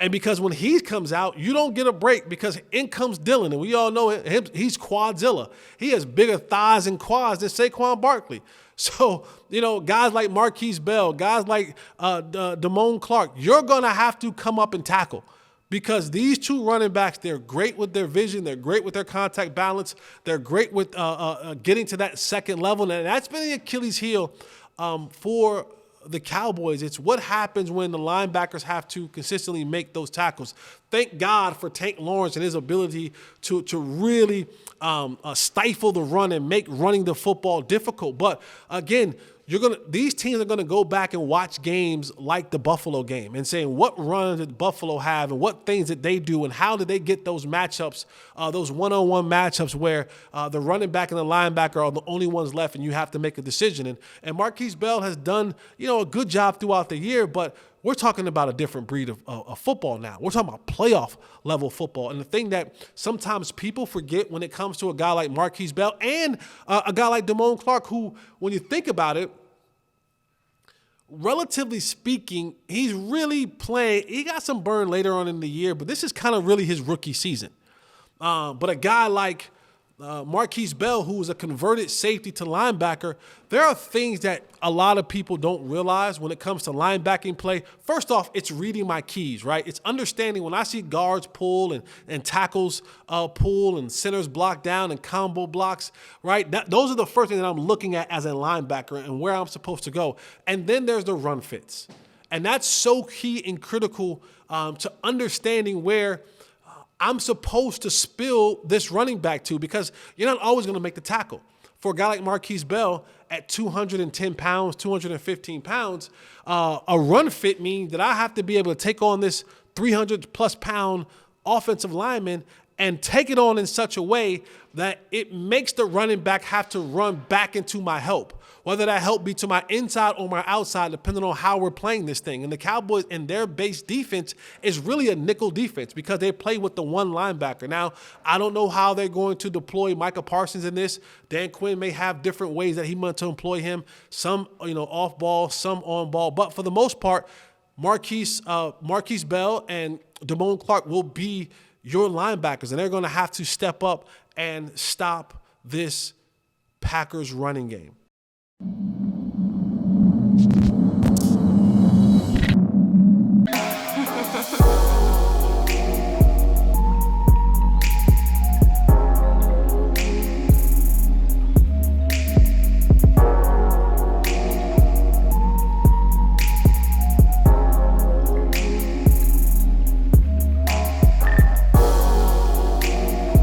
And because when he comes out, you don't get a break because in comes Dylan. And we all know him, he's Quadzilla. He has bigger thighs and quads than Saquon Barkley. So, guys like Markquese Bell, guys like Damone Clark, you're going to have to come up and tackle because these two running backs, they're great with their vision. They're great with their contact balance. They're great with getting to that second level. And that's been the Achilles heel for the Cowboys. It's what happens when the linebackers have to consistently make those tackles. Thank God for Tank Lawrence and his ability to really stifle the run and make running the football difficult. But again, these teams are gonna go back and watch games like the Buffalo game and saying what runs did Buffalo have and what things did they do and how did they get those matchups, those one-on-one matchups where the running back and the linebacker are the only ones left and you have to make a decision. And Markquese Bell has done a good job throughout the year, but we're talking about a different breed of football now. We're talking about playoff level football. And the thing that sometimes people forget when it comes to a guy like Markquese Bell and a guy like Damone Clark, who, when you think about it, relatively speaking, he's really playing. He got some burn later on in the year, but this is kind of really his rookie season. But a guy like Markquese Bell, who is a converted safety to linebacker, there are things that a lot of people don't realize when it comes to linebacking play. First off, it's reading my keys, right? It's understanding when I see guards pull and tackles pull and centers block down and combo blocks, right? Those are the first things that I'm looking at as a linebacker and where I'm supposed to go. And then there's the run fits. And that's so key and critical to understanding where I'm supposed to spill this running back to because you're not always going to make the tackle. For a guy like Markquese Bell at 210 pounds, 215 pounds, a run fit means that I have to be able to take on this 300-plus pound offensive lineman and take it on in such a way that it makes the running back have to run back into my help. Whether that help be to my inside or my outside, depending on how we're playing this thing. And the Cowboys and their base defense is really a nickel defense because they play with the one linebacker. Now, I don't know how they're going to deploy Micah Parsons in this. Dan Quinn may have different ways that he wants to employ him. Some, off ball, some on ball. But for the most part, Markquese Bell and Damone Clark will be your linebackers, and they're going to have to step up and stop this Packers running game.